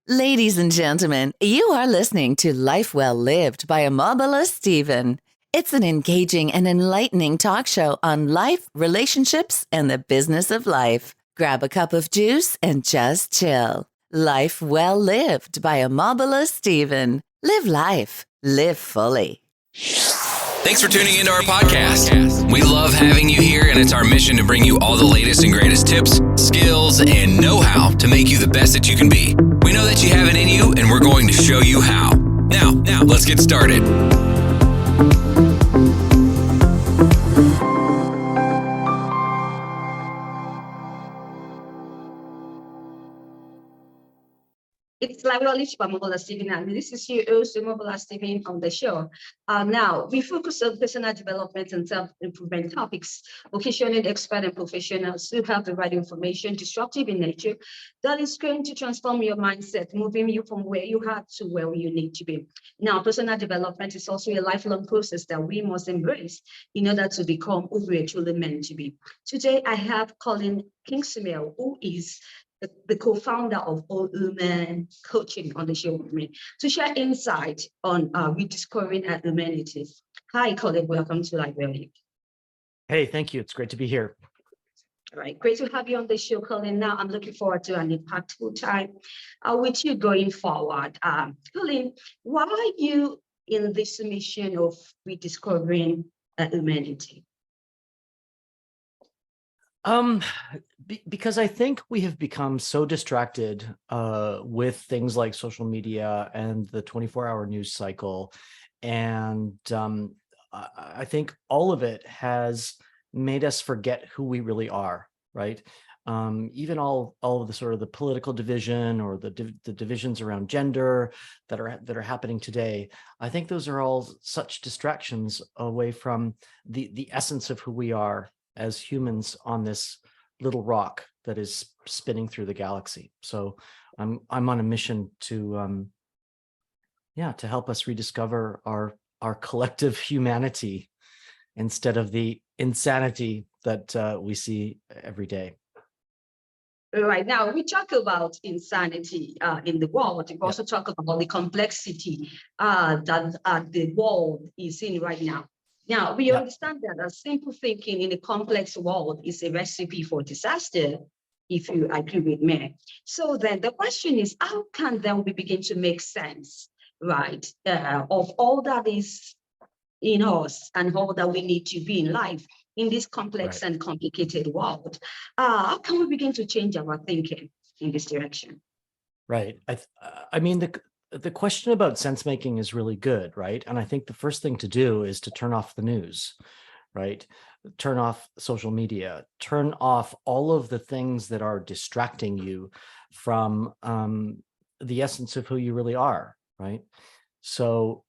Ladies and gentlemen, you are listening to Life Well Lived by Omobola Stephen. It's an engaging and enlightening talk show on life, relationships, and the business of life. Grab a cup of juice and just chill. Life Well Lived by Omobola Stephen. Live life. Live fully. Thanks for tuning into our podcast. We love having you here, and it's our mission to bring you all the latest and greatest tips, skills, and know-how to make you the best that you can be. We know that you have it in you, and we're going to show you how. Now, let's get started. It's Life Well Lived by Omobola Stephen, and this is your host, Omobola Stephen, on the show. Now, we focus on personal development and self-improvement topics, occasionally expert and professionals who have the right information, disruptive in nature, that is going to transform your mindset, moving you from where you are to where you need to be. Now, personal development is also a lifelong process that we must embrace in order to become who we are truly meant to be. Today, I have Colin Kingsmill, who is the co-founder of All Women Coaching on the show with me to share insight on rediscovering our humanity. Hi, Colin. Welcome to Life Well Lived. Hey, thank you. It's great to be here. All right, great to have you on the show, Colin. Now, I'm looking forward to an impactful time with you going forward. Colin, why are you in this mission of rediscovering humanity? Because I think we have become so distracted with things like social media and the 24-hour news cycle. And I think all of it has made us forget who we really are, right? Even all of the sort of the political division or the divisions around gender that are happening today, I think those are all such distractions away from the essence of who we are as humans on this little rock that is spinning through the galaxy. So I'm on a mission to help us rediscover our collective humanity instead of the insanity that we see every day. Right now, we talk about insanity in the world. We also talk about the complexity that the world is in right now. Now, we understand that a simple thinking in a complex world is a recipe for disaster, if you agree with me. So then the question is, how can then we begin to make sense, right, of all that is in us and all that we need to be in life in this complex and complicated world? How can we begin to change our thinking in this direction? Right. I mean, the question about sense making is really good, right? And I think the first thing to do is to turn off the news, right? Turn off social media, turn off all of the things that are distracting you from the essence of who you really are, right? So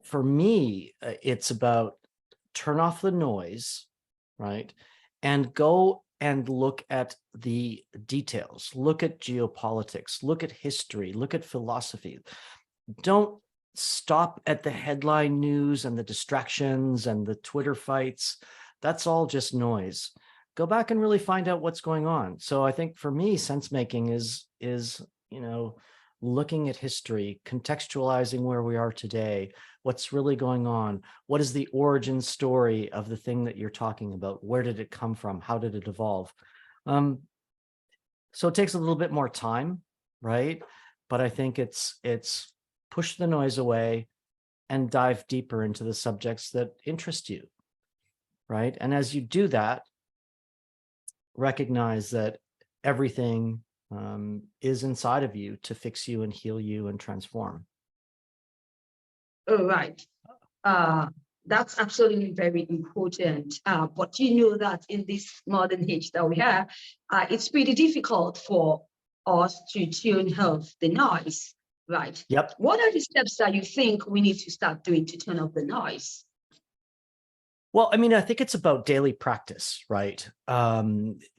for me, it's about turn off the noise, right? And go and look at the details, look at geopolitics, look at history, look at philosophy. Don't stop at the headline news and the distractions and the Twitter fights. That's all just noise. Go back and really find out what's going on. So I think for me, sense making is looking at history, contextualizing where we are today, what's really going on, what is the origin story of the thing that you're talking about, where did it come from, how did it evolve? So it takes a little bit more time, right? But I think it's push the noise away and dive deeper into the subjects that interest you, right? And as you do that, recognize that everything is inside of you to fix you and heal you and transform. All right. That's absolutely very important. But you know that in this modern age that we have, it's pretty difficult for us to tune off the noise, right? Yep. What are the steps that you think we need to start doing to turn off the noise? Well, I mean, I think it's about daily practice, right?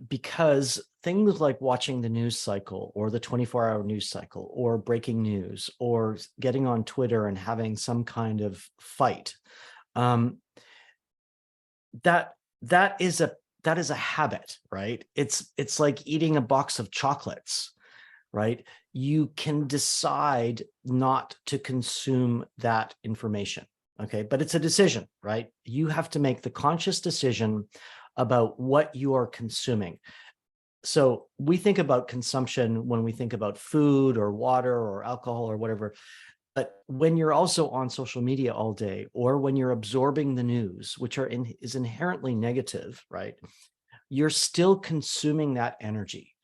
Because things like watching the news cycle or the 24-hour news cycle or breaking news or getting on Twitter and having some kind of fight, that is a habit, right? It's like eating a box of chocolates. right? You can decide not to consume that information, okay? But it's a decision, right? You have to make the conscious decision about what you are consuming. So we think about consumption when we think about food or water or alcohol or whatever. But when you're also on social media all day, or when you're absorbing the news, which is inherently negative, right? You're still consuming that energy.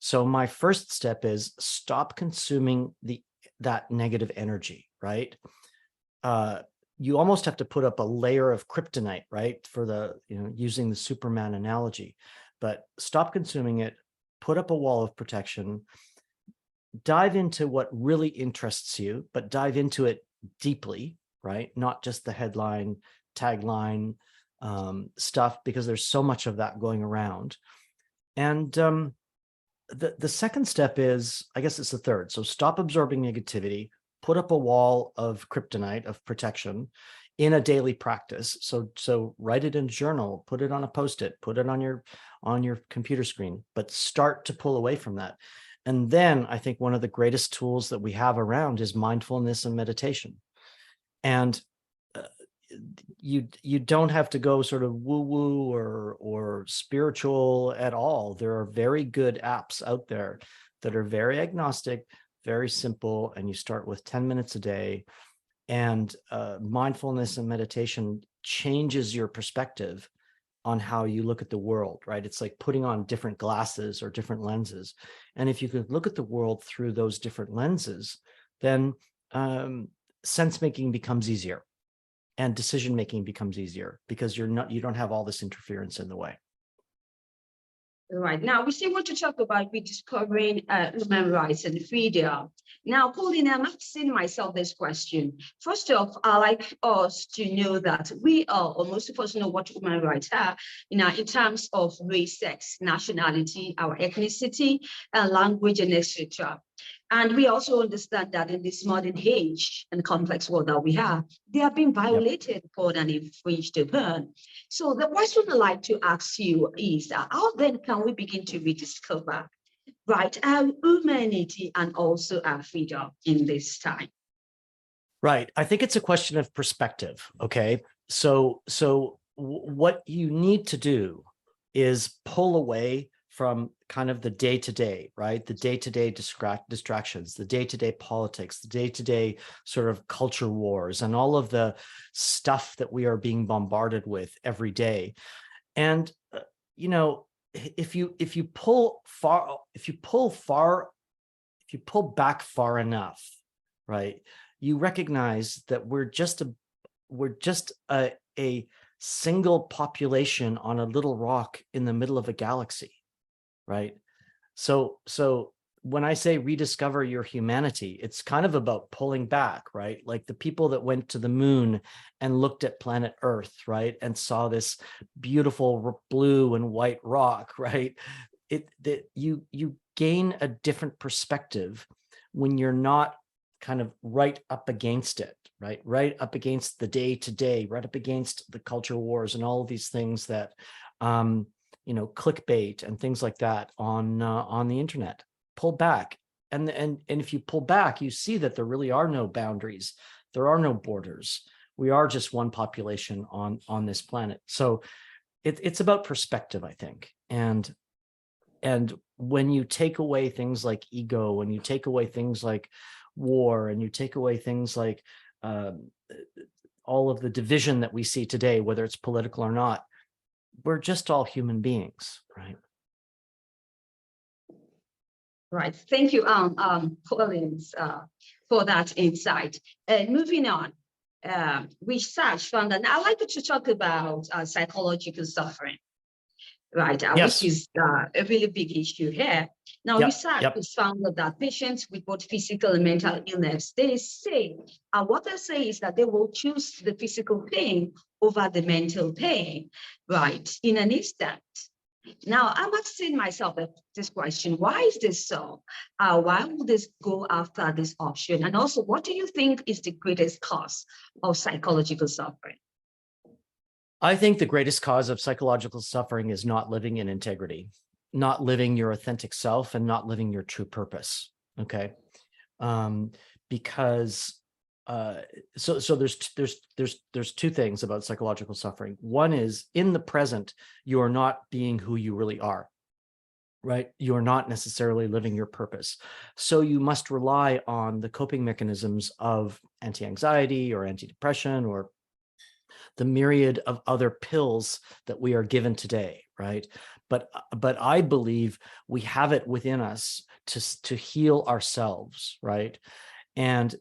So my first step is stop consuming that negative energy, right? You almost have to put up a layer of kryptonite, right? For using the Superman analogy, but stop consuming it, put up a wall of protection, dive into what really interests you, but dive into it deeply, right? Not just the headline, tagline stuff, because there's so much of that going around. And the second step is, I guess it's the third. So stop absorbing negativity, put up a wall of kryptonite, of protection in a daily practice. So write it in a journal, put it on a Post-it, put it on your computer screen, but start to pull away from that. And then I think one of the greatest tools that we have around is mindfulness and meditation. And you don't have to go sort of woo-woo or spiritual at all. There are very good apps out there that are very agnostic, very simple, and you start with 10 minutes a day. And mindfulness and meditation changes your perspective on how you look at the world, right? It's like putting on different glasses or different lenses. And if you could look at the world through those different lenses, then sense-making becomes easier and decision-making becomes easier, because you don't have all this interference in the way. Right. Now, we still want to talk about rediscovering human rights and freedom. Now, Colin, I'm asking myself this question. First off, I'd like us to know that we are, or most of us know what human rights are, in terms of race, sex, nationality, our ethnicity, language, and etc. And we also understand that in this modern age and complex world that we have, they are being violated more than infringed upon. So the question I'd like to ask you is, how then can we begin to rediscover, right, our humanity and also our freedom in this time? Right. I think it's a question of perspective. Okay. So what you need to do is pull away from kind of the day-to-day, right? The day-to-day distractions, the day-to-day politics, the day-to-day sort of culture wars, and all of the stuff that we are being bombarded with every day. And if you pull back far enough, right, you recognize that we're just a single population on a little rock in the middle of a galaxy. Right. So when I say rediscover your humanity, it's kind of about pulling back, right? Like the people that went to the moon and looked at planet Earth, right, and saw this beautiful blue and white rock, right? You gain a different perspective when you're not kind of right up against it, right up against the day-to-day, right up against the culture wars and all of these things that clickbait and things like that on the internet. Pull back, and if you pull back, you see that there really are no boundaries, there are no borders. We are just one population on this planet. So it's about perspective, I think. And when you take away things like ego, when you take away things like war, and you take away things like all of the division that we see today, whether it's political or not, we're just all human beings, right? Right. Thank you, Collins, for that insight. And moving on, research found, and I'd like to talk about psychological suffering, right? Yes. Which is a really big issue here. Now, research has found that patients with both physical and mental illness, they say, what they say is that they will choose the physical pain over the mental pain, right, in an instant. Now, I'm asking myself this question: why is this so? Why would this go after this option? And also, what do you think is the greatest cause of psychological suffering? I think the greatest cause of psychological suffering is not living in integrity, not living your authentic self, and not living your true purpose. Okay. Because so there's two things about psychological suffering. One is, in the present, you are not being who you really are, right? You are not necessarily living your purpose. So you must rely on the coping mechanisms of anti-anxiety or anti-depression or the myriad of other pills that we are given today, right? But I believe we have it within us to heal ourselves, right? And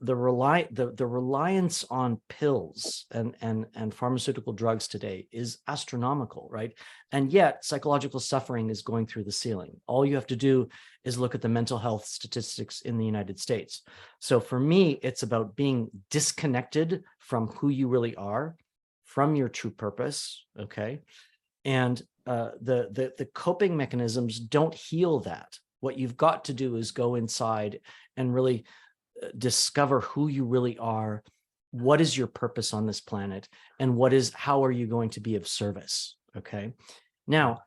the reliance on pills and pharmaceutical drugs today is astronomical, right? And yet psychological suffering is going through the ceiling. All you have to do is look at the mental health statistics in the United States. So for me, it's about being disconnected from who you really are, from your true purpose, okay? And the coping mechanisms don't heal that. What you've got to do is go inside and really discover who you really are, what is your purpose on this planet, and how are you going to be of service, okay? Now,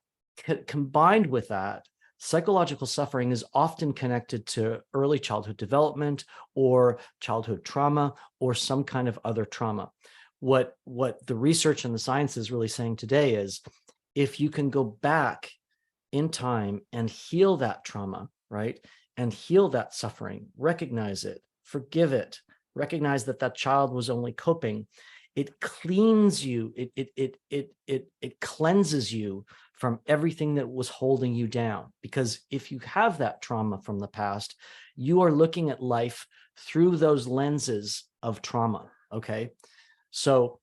combined with that, psychological suffering is often connected to early childhood development or childhood trauma or some kind of other trauma. What the research and the science is really saying today is, if you can go back in time and heal that trauma, right? And heal that suffering, recognize it, forgive it, recognize that that child was only coping, it cleans you, it cleanses you from everything that was holding you down. Because if you have that trauma from the past, you are looking at life through those lenses of trauma, okay? So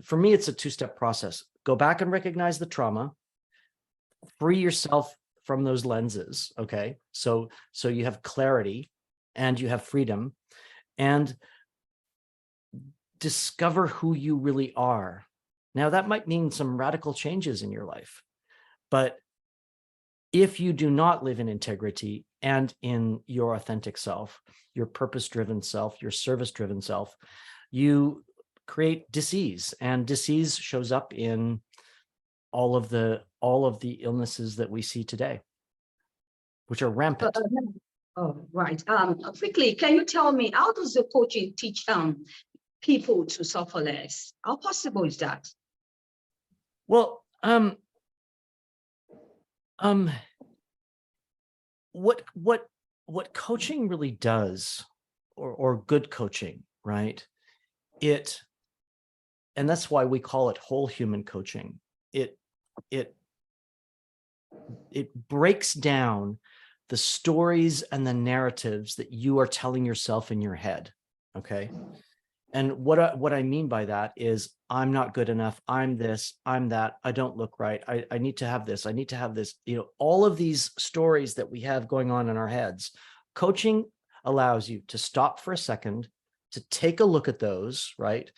for me, it's a two-step process. Go back and recognize the trauma, free yourself from those lenses, okay? So you have clarity and you have freedom, and discover who you really are. Now, that might mean some radical changes in your life, but if you do not live in integrity and in your authentic self, your purpose-driven self, your service-driven self, you create disease, and disease shows up in all of the illnesses that we see today, which are rampant. Oh, right. Quickly, can you tell me, how does the coaching teach people to suffer less? How possible is that? Well, what coaching really does, or good coaching, right? And that's why we call it whole human coaching. It breaks down the stories and the narratives that you are telling yourself in your head, okay? And what I mean by that is, I'm not good enough, I'm this, I'm that, I don't look right, I need to have this, I need to have this, all of these stories that we have going on in our heads. Coaching allows you to stop for a second, to take a look at those, right?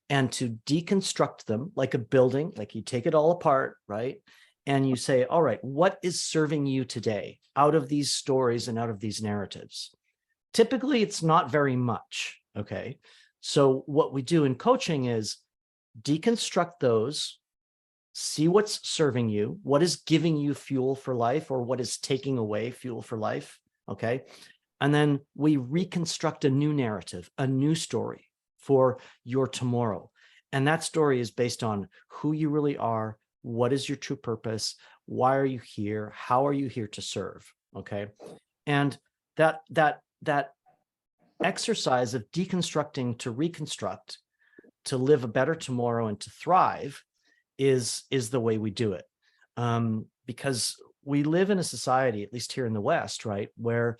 And to deconstruct them like a building, like you take it all apart, right? And you say, all right, what is serving you today out of these stories and out of these narratives? Typically, it's not very much, okay? So what we do in coaching is deconstruct those, see what's serving you, what is giving you fuel for life, or what is taking away fuel for life, okay? And then we reconstruct a new narrative, a new story for your tomorrow. And that story is based on who you really are, what is your true purpose, why are you here, how are you here to serve, okay? And that exercise of deconstructing to reconstruct, to live a better tomorrow and to thrive is the way we do it. Because we live in a society, at least here in the West, right, where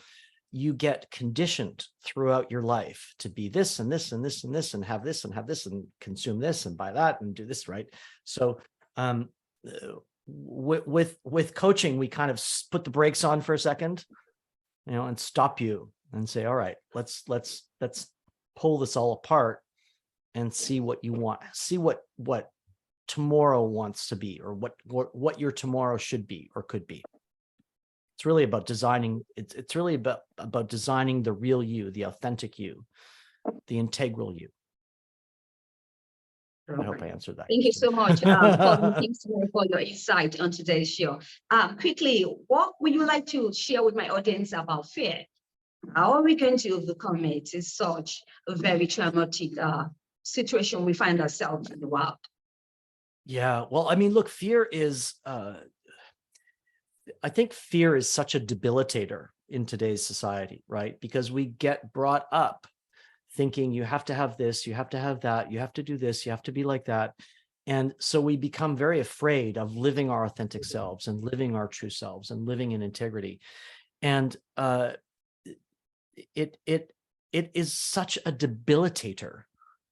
you get conditioned throughout your life to be this and this and this and this and have this and consume this and buy that and do this, right? So with coaching, we kind of put the brakes on for a second, and stop you and say, all right, let's pull this all apart and see what you want, see what tomorrow wants to be, or what your tomorrow should be or could be. It's really about designing. It's really about designing the real you, the authentic you, the integral you. All I hope I right. answered that Thank you question. so much, Colin, Kingsmill, for your insight on today's show. Quickly, what would you like to share with my audience about fear? How are we going to overcome it? It's such a very traumatic situation we find ourselves in the world. Yeah, well, I mean, look, fear is, I think fear is such a debilitator in today's society, right? Because we get brought up thinking you have to have this, you have to have that, you have to do this, you have to be like that. And so we become very afraid of living our authentic selves and living our true selves and living in integrity. And it is such a debilitator,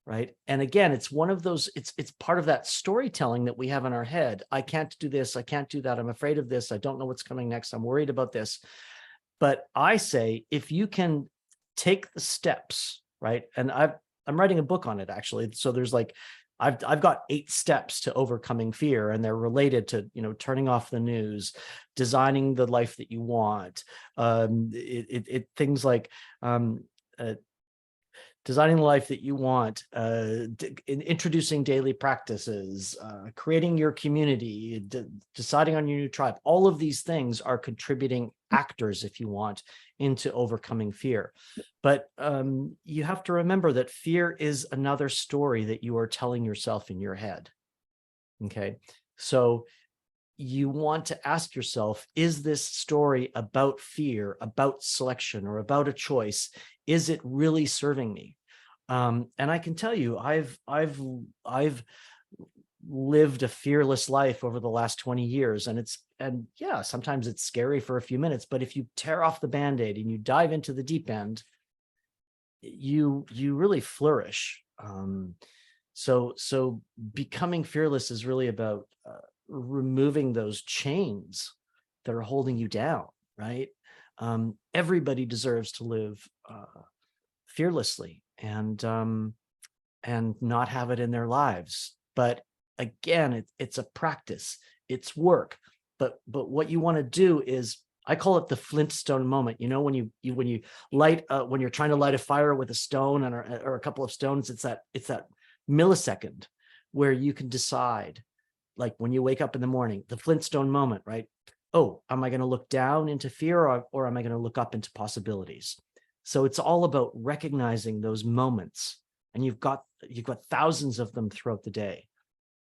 right? And again, it's one of those, it's part of that storytelling that we have in our head. I can't do this, I can't do that, I'm afraid of this, I don't know what's coming next, I'm worried about this. But I say, if you can take the steps, right? And I'm writing a book on it, actually. So there's like, I've got 8 steps to overcoming fear, and they're related to, you know, turning off the news, designing the life that you want, things like designing the life that you want, introducing daily practices, creating your community, deciding on your new tribe. All of these things are contributing actors, if you want, into overcoming fear. But you have to remember that fear is another story that you are telling yourself in your head. Okay, so you want to ask yourself, is this story about fear, about selection, or about a choice? Is it really serving me? And I can tell you, I've lived a fearless life over the last 20 years, and yeah, sometimes it's scary for a few minutes, but if you tear off the Band-Aid and you dive into the deep end, you really flourish. So becoming fearless is really about removing those chains that are holding you down, right? Everybody deserves to live fearlessly and not have it in their lives. But again, it's a practice, it's work. But what you want to do is, I call it the Flintstone moment. You know, when you light when you're trying to light a fire with a stone or a couple of stones, it's that millisecond where you can decide, like when you wake up in the morning, the Flintstone moment, right? Oh, am I going to look down into fear, or am I going to look up into possibilities? So it's all about recognizing those moments, and you've got thousands of them throughout the day.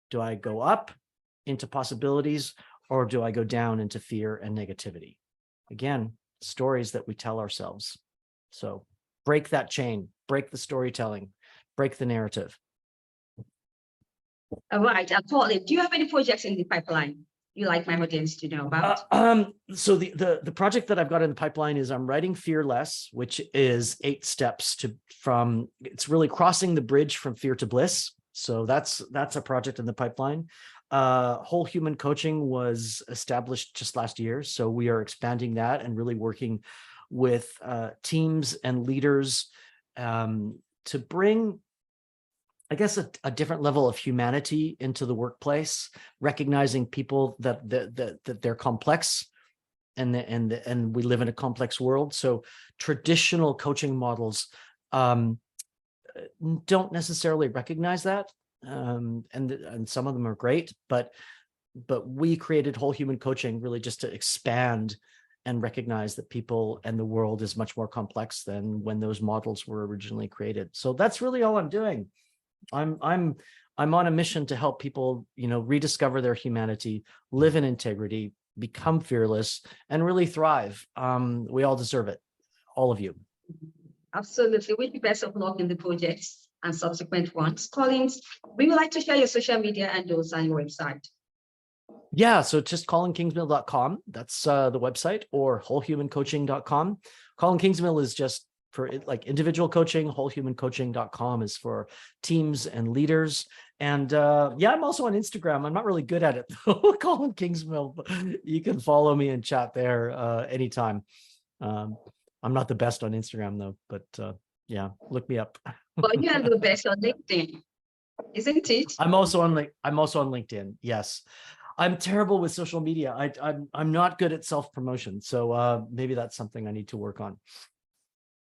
Do I go up into possibilities, or do I go down into fear and negativity? Again, stories that we tell ourselves. So break that chain, break the storytelling, break the narrative. All right, Colin, do you have any projects in the pipeline you like my audience to know about? So the project that I've got in the pipeline is I'm writing Fear Less, which is 8 steps it's really crossing the bridge from fear to bliss. So that's a project in the pipeline. Whole Human Coaching was established just last year, so we are expanding that and really working with teams and leaders to bring, I guess, a different level of humanity into the workplace, recognizing people that they're complex, and we live in a complex world. So traditional coaching models don't necessarily recognize that, and some of them are great, but we created Whole Human Coaching really just to expand and recognize that people and the world is much more complex than when those models were originally created. So that's really all I'm doing. I'm on a mission to help people, rediscover their humanity, live in integrity, become fearless, and really thrive. We all deserve it, all of you. Absolutely. Wish you best of luck in the projects and subsequent ones. Collins, we would like to share your social media handles and your website. Yeah, so just colinkingsmill.com. That's the website, or wholehumancoaching.com. Colin Kingsmill is just for like individual coaching. Wholehumancoaching.com is for teams and leaders. And yeah, I'm also on Instagram. I'm not really good at it though. Colin Kingsmill. You can follow me and chat there anytime. I'm not the best on Instagram though, but yeah, look me up. But you are the best on LinkedIn, isn't it? I'm also on LinkedIn. Yes. I'm terrible with social media. I'm not good at self-promotion. So maybe that's something I need to work on.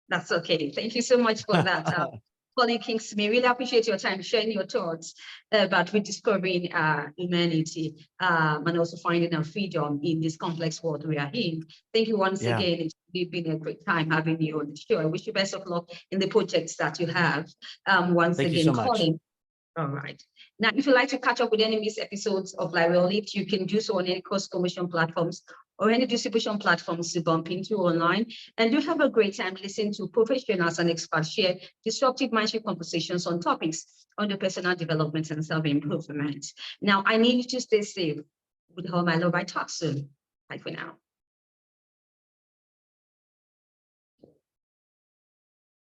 That's okay. Thank you so much for that. Colin Kingsmill. Really appreciate your time sharing your thoughts about rediscovering humanity and also finding our freedom in this complex world we are in. Thank you once again. It's really been a great time having you on the show. I wish you best of luck in the projects that you have. Once Thank again, you so much. Colin. All right. Now, if you'd like to catch up with any missed episodes of Live Well Lived, you can do so on any course promotion platforms or any distribution platforms to bump into online. And do have a great time listening to professionals and experts share disruptive mindset conversations on topics under personal development and self-improvement. Now, I need you to stay safe. With all my love, I talk soon. Bye for now.